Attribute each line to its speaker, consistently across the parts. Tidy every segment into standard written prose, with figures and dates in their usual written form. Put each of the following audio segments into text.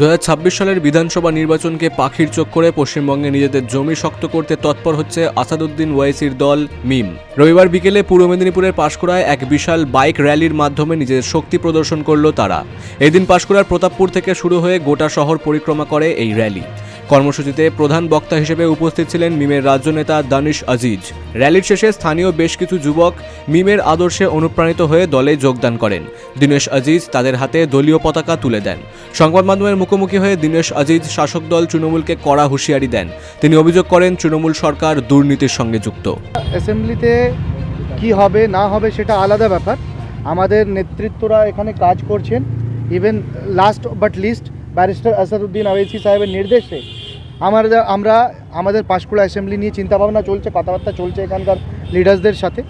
Speaker 1: 2026 সালের বিধানসভা নির্বাচনকে পাখির চোখ করে পশ্চিমবঙ্গে নিজেদের জমি শক্ত করতে তৎপর হচ্ছে আসাদুদ্দিন ওয়াইসির দল মিম। রবিবার বিকেলে পূর্ব মেদিনীপুরের পাঁশকুড়ায় এক বিশাল বাইক র্যালির মাধ্যমে নিজেদের শক্তি প্রদর্শন করল তারা। এদিন পাঁশকুড়ার প্রতাপপুর থেকে শুরু হয়ে গোটা শহর পরিক্রমা করে এই র্যালি। কর্মসূচিতে প্রধান বক্তা হিসেবে উপস্থিত ছিলেন মিমের রাজ্য নেতা দানিশ আজিজ। র্যালির শেষে স্থানীয় বেশ কিছু যুবক মিমের আদর্শে অনুপ্রাণিত হয়ে দলে যোগদান করেন। দীনেশ আজিজ তাদের হাতে দলীয় পতাকা তুলে দেন। সংবাদ মাধ্যমের মুখোমুখি হয়ে দীনেশ আজিজ শাসক দল তৃণমূলকে কড়া হুঁশিয়ারি দেন। তিনি অভিযোগ করেন তৃণমূল সরকার দুর্নীতির সঙ্গে যুক্ত।
Speaker 2: অ্যাসেম্বলিতে কি হবে না হবে সেটা আলাদা ব্যাপার। আমাদের নেতৃত্বরা এখানে কাজ করছেন। Even last but least barrister Asaduddin Owaisi সাহেবের নির্দেশে আমরা আমাদের পাঁশকুড়া অ্যাসেম্বলি নিয়ে চিন্তাভাবনা চলছে, কথাবার্তা চলছে এখানকার লিডার্সদের সাথে।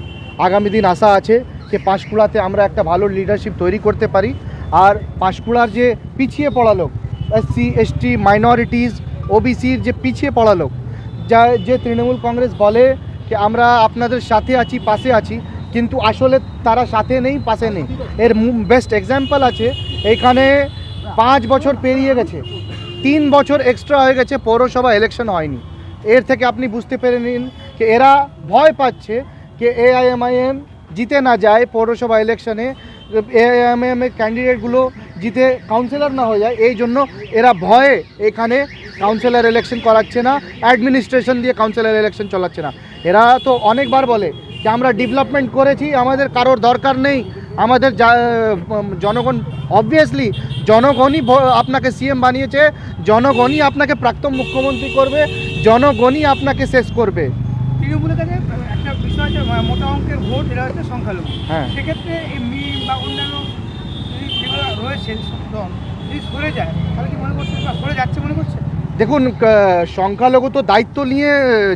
Speaker 2: আগামী দিন আশা আছে যে পাঁশকুড়াতে আমরা একটা ভালো লিডারশিপ তৈরি করতে পারি। আর পাঁশকুড়ার যে পিছিয়ে পড়া লোক, SC ST মাইনরিটিস OBCর যে পিছিয়ে পড়া লোক, যে তৃণমূল কংগ্রেস বলে যে আমরা আপনাদের সাথে আছি, পাশে আছি, কিন্তু আসলে তারা সাথে নেই, পাশে নেই। এর বেস্ট এক্সাম্পল আছে এখানে। 5 বছর পেরিয়ে গেছে, 3 বছর এক্সট্রা হয়ে গেছে, পৌরসভা ইলেকশন হয়নি। এর থেকে আপনি বুঝতে পেরে নিন যে এরা ভয় পাচ্ছে যে AIMIM জিতে না যায় পৌরসভা ইলেকশনে, AIMIM এর ক্যান্ডিডেটগুলো জিতে কাউন্সিলর না হয়ে যায়। এই জন্য এরা ভয়ে এখানে কাউন্সিলর ইলেকশন করাচ্ছে না, অ্যাডমিনিস্ট্রেশন দিয়ে কাউন্সিলর ইলেকশন চালাচ্ছে না। এরা তো অনেকবার বলে যে আমরা ডেভেলপমেন্ট করেছি, আমাদের কারোর দরকার নেই। আমাদের জনগণ, অবভিয়াসলি জনগণই আপনাকে CM বানিয়েছে, জনগণই আপনাকে প্রাক্তন মুখ্যমন্ত্রী করবে, জনগণই আপনাকে শেষ করবে।
Speaker 3: তৃণমূলের কাছে একটা বিষয় আছে, মোটা অঙ্কের ভোট, এরা হচ্ছে সংখ্যালঘু।
Speaker 2: হ্যাঁ,
Speaker 3: সেক্ষেত্রে এই মিম বা অন্যান্য যেগুলো রয়েছে দল যদি সরে যায়, তাহলে কি মনে করছে বা সরে যাচ্ছে মনে করছে?
Speaker 2: দেখুন, সংখ্যালঘু তো দায়িত্ব নিয়ে,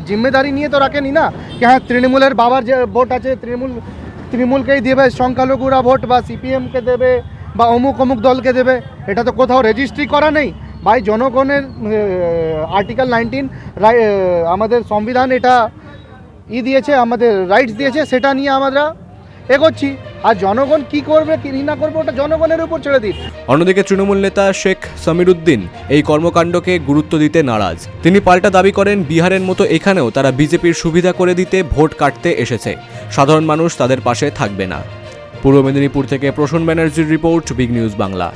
Speaker 2: জিম্মেদারি নিয়ে তো রাখেনি না কি হ্যাঁ তৃণমূলের বাবার যে ভোট আছে তৃণমূলকেই দেবে সংখ্যালঘুরা ভোট, বা CPMকে দেবে, বা অমুক দলকে দেবে। এটা তো কোথাও রেজিস্ট্রি করা নেই ভাই। জনগণের আর্টিকেল 19 আমাদের সংবিধান এটা দিয়েছে, আমাদের রাইটস দিয়েছে, সেটা নিয়ে আমরা এগোচ্ছি। আর জনগণ কি করবে কি না করবে ওটা জনগণের উপর ছেড়ে দিন।
Speaker 1: অন্যদিকে তৃণমূল নেতা শেখ সামিরুদ্দিন এই কর্মকাণ্ডকে গুরুত্ব দিতে নারাজ। তিনি পাল্টা দাবি করেন বিহারের মতো এখানেও তারা বিজেপির সুবিধা করে দিতে ভোট কাটতে এসেছে, সাধারণ মানুষ তাদের পাশে থাকবে না। পূর্ব মেদিনীপুর থেকে প্রসূন ব্যানার্জির রিপোর্ট, বিগ নিউজ বাংলা।